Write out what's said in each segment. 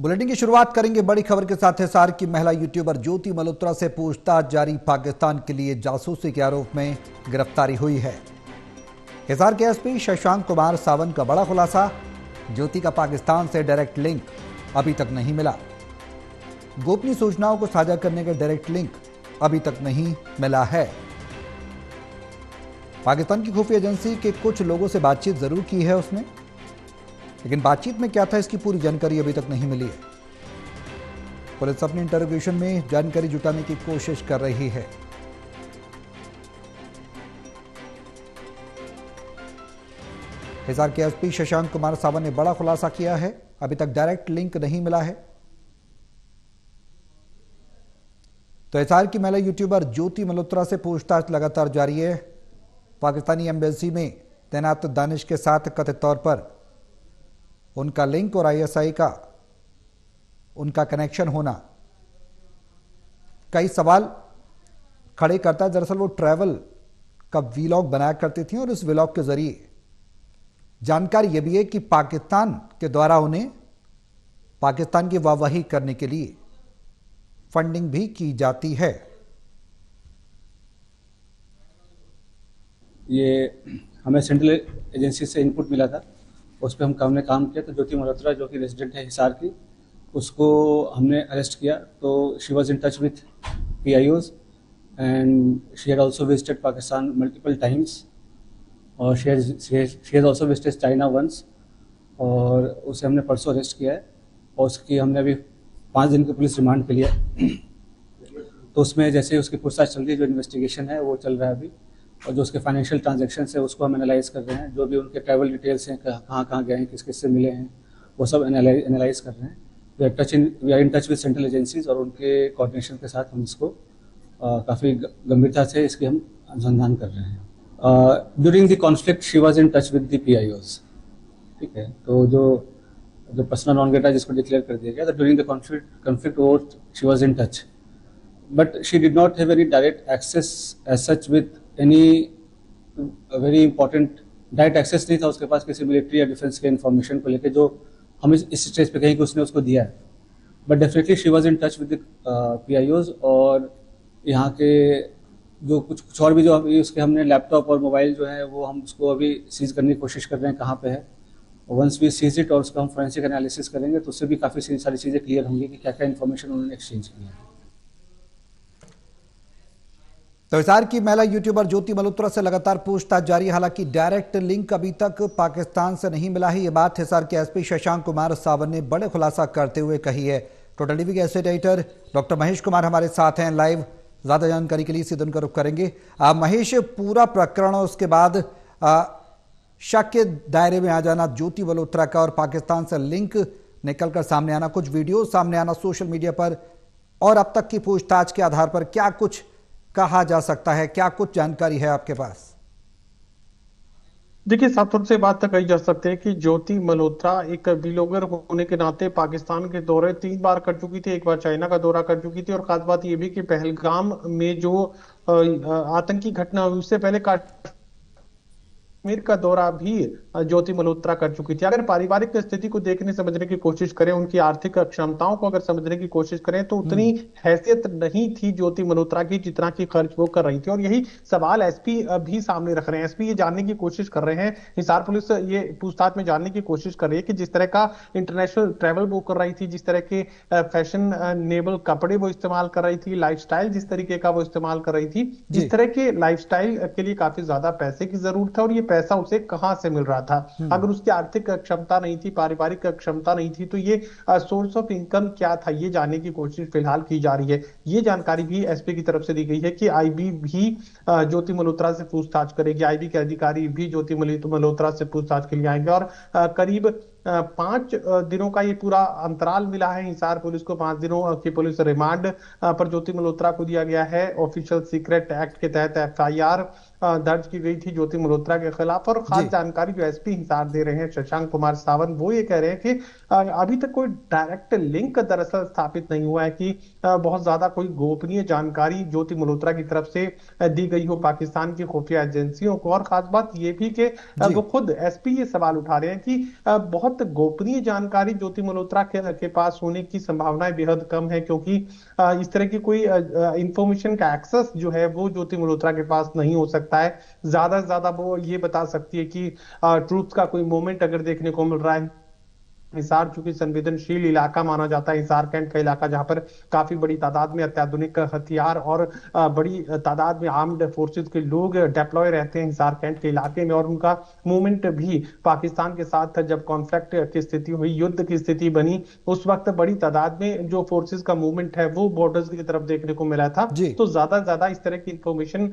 Bulletin की शुरुआत करेंगे बड़ी खबर के साथ। हिसार की महिला यूट्यूबर ज्योति मल्होत्रा से पूछताछ जारी। पाकिस्तान के लिए जासूसी के आरोप में गिरफ्तारी हुई है। हिसार के एसपी शशांक कुमार सावंत का बड़ा खुलासा। ज्योति का पाकिस्तान से डायरेक्ट लिंक अभी तक नहीं मिला। गोपनीय सूचनाओं को साझा करने का डायरेक्ट लिंक अभी तक नहीं मिला है। पाकिस्तान की खुफिया एजेंसी के कुछ लोगों से बातचीत जरूर की है उसने, लेकिन बातचीत में क्या था इसकी पूरी जानकारी अभी तक नहीं मिली है। पुलिस अपने इंटरोगेशन में जानकारी जुटाने की कोशिश कर रही है। हिसार के एसपी शशांक कुमार सावंत ने बड़ा खुलासा किया है। अभी तक डायरेक्ट लिंक नहीं मिला है। तो हिसार की महिला यूट्यूबर ज्योति मल्होत्रा से पूछताछ लगातार जारी है। पाकिस्तानी एम्बेसी में तैनात दानिश के साथ कथित तौर पर उनका लिंक और आईएसआई का उनका कनेक्शन होना कई सवाल खड़े करता है। दरअसल वो ट्रैवल का वीलॉग बनाया करती थी और इस वीलॉग के जरिए जानकारी यह भी है कि पाकिस्तान के द्वारा उन्हें पाकिस्तान की वाहवाही करने के लिए फंडिंग भी की जाती है। ये हमें सेंट्रल एजेंसी से इनपुट मिला था, उस पर हमने काम किया। तो ज्योति मल्होत्रा जो कि रेजिडेंट है हिसार की, उसको हमने अरेस्ट किया। तो she was in touch with PIOs and she had also visited Pakistan multiple times और she has also visited China once. और उसे हमने परसों अरेस्ट किया है और उसकी हमने अभी 5 दिन की पुलिस रिमांड पे लिया। तो उसमें जैसे उसकी पूछताछ चल रही है, जो इन्वेस्टिगेशन है वो चल रहा है अभी। और जो उसके फाइनेंशियल ट्रांजैक्शन है उसको हम एनालाइज कर रहे हैं। जो भी उनके ट्रैवल डिटेल्स हैं, कहाँ कहाँ गए हैं, किस किस से मिले हैं, वो सब एनालाइज कर रहे हैं। We are in touch with central agencies और उनके कोऑर्डिनेशन के साथ हम इसको काफ़ी गंभीरता से इसकी हम अनुसंधान कर रहे हैं। During the conflict she was in touch with the PIOs। ठीक है, तो जो पर्सनल नॉन ग्रेटा जिसको डिक्लेयर कर दिया गया, तो ड्यूरिंग द कॉन्फ्लिक्ट वो she was in touch, but she did not have any direct access as such with any very important. Direct access नहीं था उसके पास किसी मिलिट्री या डिफेंस के इन्फॉर्मेशन को लेकर, जो हम इस स्टेज पे कहीं कि उसने उसको दिया है। But definitely she was in touch with PIOs। और यहाँ के जो कुछ और भी जो अभी उसके हमने लैपटॉप और मोबाइल जो है वो हम उसको अभी सीज करने की कोशिश कर रहे हैं कहाँ पे है। वंस वी सीज इट और उसका हम फोरेंसिक एनालिसिस करेंगे तो उससे भी काफ़ी सारी चीज़ें क्लियर होंगी कि क्या क्या इन्फॉर्मेशन उन्होंने एक्सचेंज की है। तो हिसार की महिला यूट्यूबर ज्योति मल्होत्रा से लगातार पूछताछ जारी। हालांकि डायरेक्ट लिंक अभी तक पाकिस्तान से नहीं मिला है। यह बात हिसार के एसपी शशांक कुमार सावंत ने बड़े खुलासा करते हुए कही है। टोटल टीवी के associate editor doctor Mahesh Kumar हमारे साथ हैं लाइव। ज्यादा जानकारी के लिए सीधे उनका रुख करेंगे। महेश, पूरा प्रकरण और उसके बाद शक के दायरे में आ जाना ज्योति मल्होत्रा का और पाकिस्तान से लिंक निकलकर सामने आना, कुछ वीडियो सामने आना सोशल मीडिया पर, और अब तक की पूछताछ के आधार पर क्या कुछ कहा जा सकता है, क्या कुछ जानकारी है आपके पास? देखिए, साफ तौर से बात तक कही जा सकती है कि ज्योति मल्होत्रा एक व्लॉगर होने के नाते पाकिस्तान के दौरे 3 बार कर चुकी थी। एक बार चाइना का दौरा कर चुकी थी और खास बात यह भी कि पहलगाम में जो आतंकी घटना हुई उससे पहले कश्मीर का दौरा भी ज्योति मल्होत्रा कर चुकी थी। अगर पारिवारिक स्थिति को देखने समझने की कोशिश करें, उनकी आर्थिक क्षमताओं को अगर समझने की कोशिश करें तो उतनी हैसियत नहीं थी ज्योति मल्होत्रा की जितना की खर्च वो कर रही थी। और यही सवाल एसपी भी सामने रख रहे हैं। एसपी ये जानने की कोशिश कर रहे हैं, हिसार पुलिस ये पूछताछ में जानने की कोशिश कर रही है कि जिस तरह का इंटरनेशनल ट्रैवल वो कर रही थी, जिस तरह के फैशन नेबल कपड़े वो इस्तेमाल कर रही थी, लाइफस्टाइल जिस तरीके का वो इस्तेमाल कर रही थी, जिस तरह के लाइफस्टाइल के लिए काफी ज्यादा पैसे की जरूरत है और ये पैसा उसे कहां से मिल रहा था। अगर उसकी आर्थिक क्षमता नहीं थी, पारिवारिक क्षमता नहीं थी, तो ये सोर्स ऑफ इनकम क्या था, ये जानने की कोशिश फिलहाल की जा रही है। ये जानकारी भी एसपी की तरफ से दी गई है कि आईबी भी ज्योति मल्होत्रा से पूछताछ करेगी। आईबी के अधिकारी भी ज्योति मल्होत्रा से पूछताछ के लिए आएंगे और करीब 5 दिनों का ये पूरा अंतराल मिला है हिसार पुलिस को। 5 दिनों की पुलिस रिमांड पर ज्योति मल्होत्रा को दिया गया है। ऑफिशियल सीक्रेट एक्ट के तहत FIR दर्ज की गई थी ज्योति मल्होत्रा के खिलाफ। और खास जी जानकारी जो एसपी हिसार दे रहे हैं शशांक कुमार सावंत, वो ये कह रहे हैं कि अभी तक कोई डायरेक्ट लिंक दरअसल स्थापित नहीं हुआ है कि बहुत ज्यादा कोई गोपनीय जानकारी ज्योति मल्होत्रा की तरफ से दी गई हो पाकिस्तान की खुफिया एजेंसियों को। और खास बात ये भी कि जी वो खुद एसपी ये सवाल उठा रहे हैं कि बहुत गोपनीय जानकारी ज्योति मल्होत्रा के पास होने की संभावनाएं बेहद कम है, क्योंकि इस तरह की कोई इंफॉर्मेशन का एक्सेस जो है वो ज्योति मल्होत्रा के पास नहीं हो सकता है। ज्यादा से ज्यादा वो ये बता सकती है कि ट्रूथ का कोई मोमेंट अगर देखने को मिल रहा है। हिसार चूंकि संवेदनशील इलाका माना जाता है, हिसार कैंट का इलाका, जहां पर काफी बड़ी तादाद में अत्याधुनिक हथियार और बड़ी तादाद में आर्म्ड फोर्सेस के लोग डिप्लॉय रहते हैं हिसार कैंट के इलाके में। और उनका मूवमेंट भी पाकिस्तान के साथ जब कॉन्फ्लिक्ट की स्थिति हुई, युद्ध की स्थिति बनी, उस वक्त बड़ी तादाद में जो फोर्सेस का मूवमेंट है वो बॉर्डर्स की तरफ देखने को मिला था। जी तो ज्यादा से ज्यादा इस तरह की इंफॉर्मेशन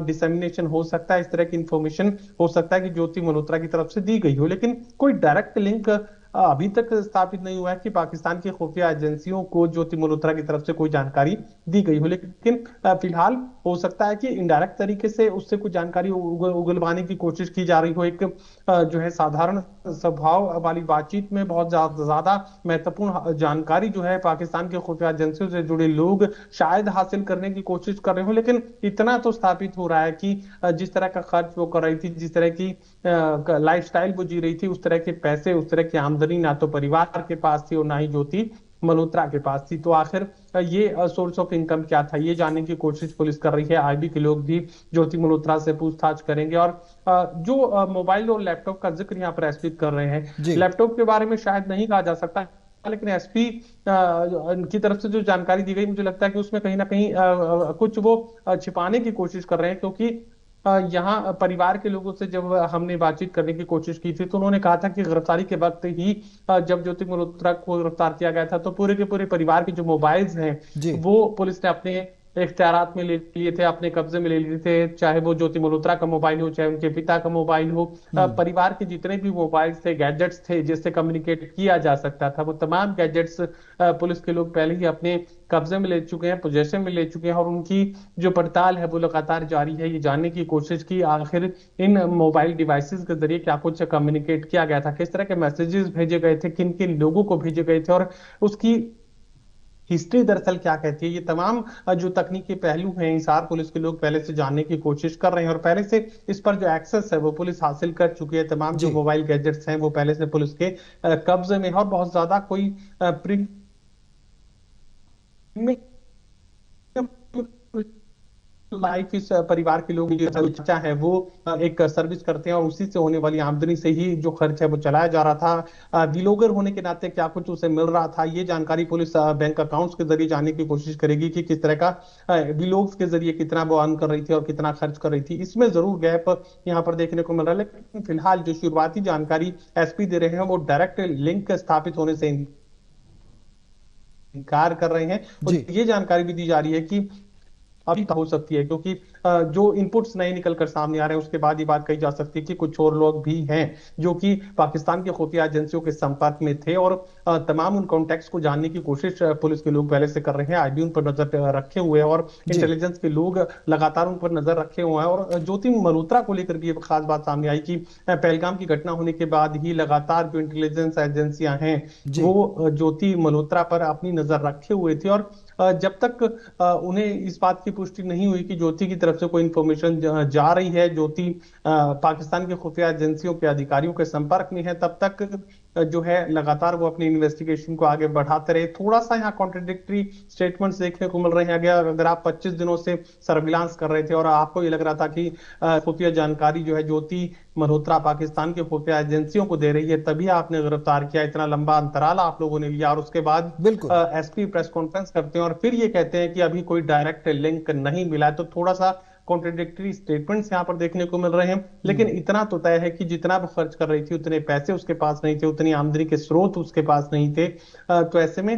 डिसेमिनेशन हो सकता है, इस तरह की इंफॉर्मेशन हो सकता है कि ज्योति मल्होत्रा की तरफ से दी गई हो, लेकिन कोई डायरेक्ट लिंक अभी तक स्थापित नहीं हुआ है कि पाकिस्तान की खुफिया एजेंसियों को ज्योति मल्होत्रा की तरफ से कोई जानकारी दी गई हो। लेकिन फिलहाल हो सकता है कि इनडायरेक्ट तरीके से उससे कुछ जानकारी उगलवाने की कोशिश की जा रही हो। एक जो है साधारण स्वभाव वाली बातचीत में बहुत ज्यादा महत्वपूर्ण जानकारी जो है पाकिस्तान के खुफिया एजेंसियों से जुड़े लोग शायद हासिल करने की कोशिश कर रहे हो। लेकिन इतना तो स्थापित हो रहा है कि जिस तरह का खर्च वो कर रही थी, जिस तरह की लाइफस्टाइल वो जी रही थी, उस तरह के पैसे, उस तरह की आमदनी ना तो परिवार के पास थी और ना ही ज्योति मल्होत्रा के पास थी। तो आखिर ये सोर्स ऑफ इनकम क्या था, ये जानने की कोशिश पुलिस कर रही है। आईबी के लोग भी ज्योति मल्होत्रा से पूछताछ करेंगे। और जो मोबाइल और लैपटॉप का जिक्र यहाँ पर एसपी कर रहे हैं, जी लैपटॉप के बारे में शायद नहीं कहा जा सकता, लेकिन एसपी की तरफ से जो जानकारी दी गई, मुझे लगता है कि उसमें कहीं ना कहीं कुछ वो छिपाने की कोशिश कर रहे हैं। क्योंकि यहाँ परिवार के लोगों से जब हमने बातचीत करने की कोशिश की थी, तो उन्होंने कहा था कि गिरफ्तारी के वक्त ही जब ज्योति मल्होत्रा को गिरफ्तार किया गया था, तो पूरे के पूरे परिवार के जो मोबाइल्स हैं जी वो पुलिस ने अपने इख्तियारात में ले लिए थे, अपने कब्जे में ले लिए थे। चाहे वो ज्योति मल्होत्रा का मोबाइल हो, चाहे उनके पिता का मोबाइल हो, परिवार के जितने भी मोबाइल्स थे, गैजेट्स थे जिससे कम्युनिकेट किया जा सकता था, वो तमाम गैजेट्स पुलिस के लोग पहले ही अपने कब्जे में ले चुके हैं, पोजेशन में ले चुके हैं। और उनकी जो पड़ताल है वो लगातार जारी है, ये जानने की कोशिश की आखिर इन मोबाइल डिवाइसेस के जरिए क्या कुछ कम्युनिकेट किया गया था, किस तरह के मैसेजेस भेजे गए थे, किन किन लोगों को भेजे गए थे, और उसकी हिस्ट्री दरअसल क्या कहती है। ये तमाम जो तकनीकी पहलू हैं, हिसार पुलिस के लोग पहले से जानने की कोशिश कर रहे हैं। और पहले से इस पर जो एक्सेस है वो पुलिस हासिल कर चुकी है। तमाम जो जी मोबाइल गैजेट्स हैं वो पहले से पुलिस के कब्जे में है। और बहुत ज्यादा कोई प्री लाइफ इस परिवार के लोग जो बच्चा है वो एक सर्विस करते हैं और उसी से होने वाली आमदनी से ही जो खर्च है वो चलाया जा रहा था। विलोगर होने के नाते क्या कुछ उसे मिल रहा था, ये जानकारी पुलिस बैंक अकाउंट्स के जरिए जानने की कोशिश करेगी कि किस तरह का विलोग्स के जरिए कितना वो अर्न कर रही थी और कितना खर्च कर रही थी। इसमें जरूर गैप यहाँ पर देखने को मिल रहा है। लेकिन फिलहाल जो शुरुआती जानकारी एसपी दे रहे हैं वो डायरेक्ट लिंक स्थापित होने से इनकार कर रहे हैं। और जी ये जानकारी भी दी जा रही है कि अभी हो सकती है, क्योंकि जो इनपुट्स नए निकल कर सामने आ रहे हैं उसके बाद ये बात कही जा सकती है कि कुछ और लोग भी हैं जो कि पाकिस्तान की खुफिया एजेंसियों के संपर्क में थे। और तमाम उन कॉन्टेक्ट्स को जानने की कोशिश पुलिस के लोग पहले से कर रहे हैं। आईबी उन पर नजर रखे हुए हैं और जी इंटेलिजेंस के लोग लगातार उन पर नजर रखे हुए हैं। और ज्योति मल्होत्रा को लेकर भी एक खास बात सामने आई कि पहलगाम की घटना होने के बाद ही लगातार जो इंटेलिजेंस एजेंसियां हैं जी वो ज्योति मल्होत्रा पर अपनी नजर रखे हुए थे। और जब तक उन्हें इस बात की पुष्टि नहीं हुई कि ज्योति की तरफ से कोई इंफॉर्मेशन जा रही है, ज्योति पाकिस्तान के खुफिया एजेंसियों के अधिकारियों के संपर्क में है, तब तक जो है लगातार वो अपनी इन्वेस्टिगेशन को आगे बढ़ाते रहे। थोड़ा सा यहाँ कॉन्ट्रडिक्टरी स्टेटमेंट्स देखने को मिल रहे हैं। अगर आप 25 दिनों से सर्विलांस कर रहे थे और आपको ये लग रहा था कि खुफिया जानकारी जो है ज्योति मल्होत्रा पाकिस्तान के खुफिया एजेंसियों को दे रही है, तभी आपने गिरफ्तार किया, इतना लंबा अंतराल आप लोगों ने लिया, और उसके बाद बिल्कुल एसपी प्रेस कॉन्फ्रेंस करते हैं और फिर ये कहते हैं कि अभी कोई डायरेक्ट लिंक नहीं मिला है। तो थोड़ा सा कॉन्ट्रडिक्टरी स्टेटमेंट्स यहाँ पर देखने को मिल रहे हैं। लेकिन इतना तो तय है कि जितना वो खर्च कर रही थी उतने पैसे उसके पास नहीं थे, उतनी आमदनी के स्रोत उसके पास नहीं थे। तो ऐसे में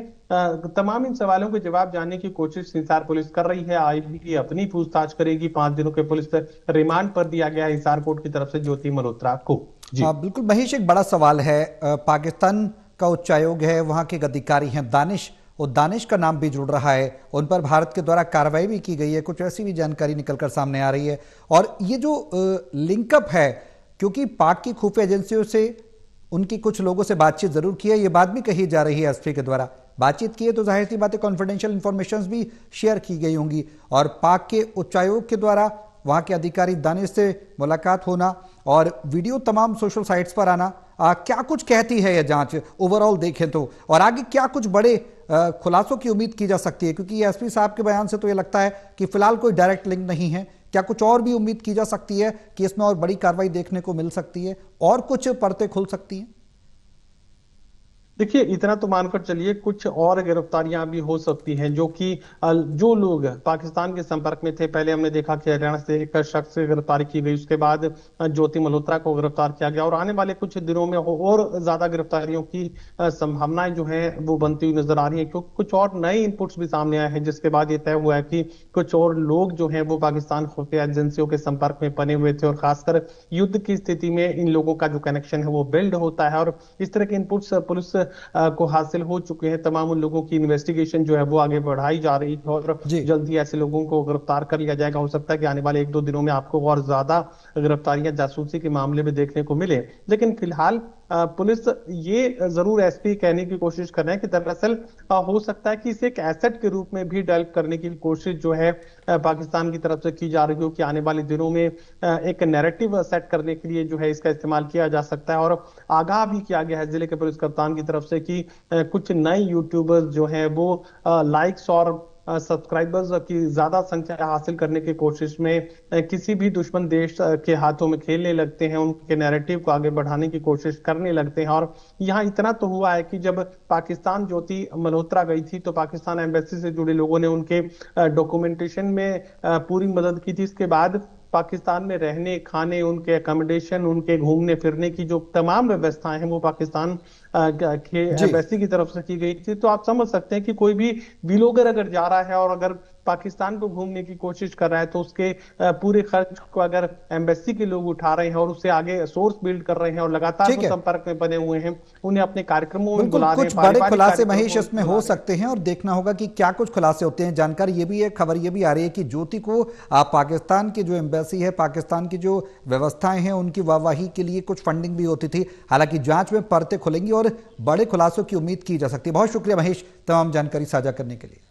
तमाम इन सवालों के जवाब जानने की कोशिश हिसार पुलिस कर रही है। आईबी अपनी पूछताछ करेगी। 5 दिनों के पुलिस रिमांड पर दिया गया है हिसार कोर्ट की तरफ से ज्योति मल्होत्रा को। जी बिल्कुल महेश, एक बड़ा सवाल है। पाकिस्तान का उच्चायोग है, वहां के अधिकारी हैं दानिश, दानिश का नाम भी जुड़ रहा है, उन पर भारत के द्वारा कार्रवाई भी की गई है, कुछ ऐसी भी जानकारी निकलकर सामने आ रही है। और ये जो लिंकअप है, क्योंकि पाक की खुफिया एजेंसियों से उनकी कुछ लोगों से बातचीत जरूर की है, ये बात भी कही जा रही है एसपी के द्वारा। बातचीत की है तो जाहिर सी बात है कॉन्फिडेंशियल इंफॉर्मेशन भी शेयर की गई होंगी, और पाक के उच्चायोग के द्वारा वहां के अधिकारी दानिश से मुलाकात होना और वीडियो तमाम सोशल साइट्स पर आना, क्या कुछ कहती है यह जांच ओवरऑल देखें तो, और आगे क्या कुछ बड़े खुलासों की उम्मीद की जा सकती है? क्योंकि एसपी साहब के बयान से तो यह लगता है कि फिलहाल कोई डायरेक्ट लिंक नहीं है। क्या कुछ और भी उम्मीद की जा सकती है कि इसमें और बड़ी कार्रवाई देखने को मिल सकती है और कुछ परतें खुल सकती हैं? देखिए, इतना तो मानकर चलिए कुछ और गिरफ्तारियां भी हो सकती हैं, जो कि जो लोग पाकिस्तान के संपर्क में थे। पहले हमने देखा कि हरियाणा से एक शख्स की गिरफ्तारी की गई, उसके बाद ज्योति मल्होत्रा को गिरफ्तार किया गया, और आने वाले कुछ दिनों में और ज्यादा गिरफ्तारियों की संभावनाएं जो है वो बनती हुई नजर आ रही है, क्योंकि कुछ और नए इनपुट्स भी सामने आए हैं, जिसके बाद ये तय हुआ है कि कुछ और लोग जो है वो पाकिस्तान खुफिया एजेंसियों के संपर्क में बने हुए थे, और खासकर युद्ध की स्थिति में इन लोगों का जो कनेक्शन है वो बिल्ड होता है। और इस तरह के इनपुट्स पुलिस को हासिल हो चुके हैं। तमाम उन लोगों की इन्वेस्टिगेशन जो है वो आगे बढ़ाई जा रही है, और जी। जल्द ही ऐसे लोगों को गिरफ्तार कर लिया जाएगा। हो सकता है कि आने वाले 1-2 दिनों में आपको और ज्यादा गिरफ्तारियां जासूसी के मामले में देखने को मिले। लेकिन फिलहाल पुलिस ये जरूर एसपी कहने की कोशिश कर रहे हैं कि दरअसल हो सकता है कि इसे एक एसेट के रूप में भी डेवलप करने की कोशिश जो है पाकिस्तान की तरफ से की जा रही हो, कि आने वाले दिनों में एक नैरेटिव सेट करने के लिए जो है इसका इस्तेमाल किया जा सकता है। और आगाह भी किया गया है जिले के पुलिस कप्तान की तरफ से कि कुछ नए यूट्यूबर्स जो हैं वो लाइक्स और सब्सक्राइबर्स की ज्यादा संख्या हासिल करने की कोशिश में किसी भी दुश्मन देश के हाथों में खेलने लगते हैं, उनके नैरेटिव को आगे बढ़ाने की कोशिश करने लगते हैं। और यहाँ इतना तो हुआ है कि जब पाकिस्तान ज्योति मल्होत्रा गई थी तो पाकिस्तान एम्बेसी से जुड़े लोगों ने उनके डॉक्यूमेंटेशन में पूरी मदद की थी। इसके बाद पाकिस्तान में रहने, खाने, उनके अकोमोडेशन, उनके घूमने फिरने की जो तमाम व्यवस्थाएं हैं वो पाकिस्तान के एम्बेसी की तरफ से की गई थी। तो आप समझ सकते हैं कि कोई भी व्लॉगर अगर जा रहा है और अगर पाकिस्तान को घूमने की कोशिश कर रहा है, तो उसके पूरे खर्च को अगर एम्बेसी के लोग उठा रहे हैं और उससे आगे सोर्स बिल्ड कर रहे हैं और लगातार वो संपर्क में बने हुए हैं, उन्हें अपने कार्यक्रमों में बुला रहे हैं। कुछ बड़े खुलासे महेश इसमें हो सकते हैं और देखना होगा कि क्या कुछ खुलासे होते हैं। जानकारी ये भी है, खबर ये भी आ रही है कि ज्योति को पाकिस्तान की जो एम्बेसी है, पाकिस्तान की जो व्यवस्थाएं हैं, उनकी वाहवाही के लिए कुछ फंडिंग भी होती थी। हालांकि जांच में परतें खुलेंगी और बड़े खुलासों की उम्मीद की जा सकती है। बहुत शुक्रिया महेश तमाम जानकारी साझा करने के लिए।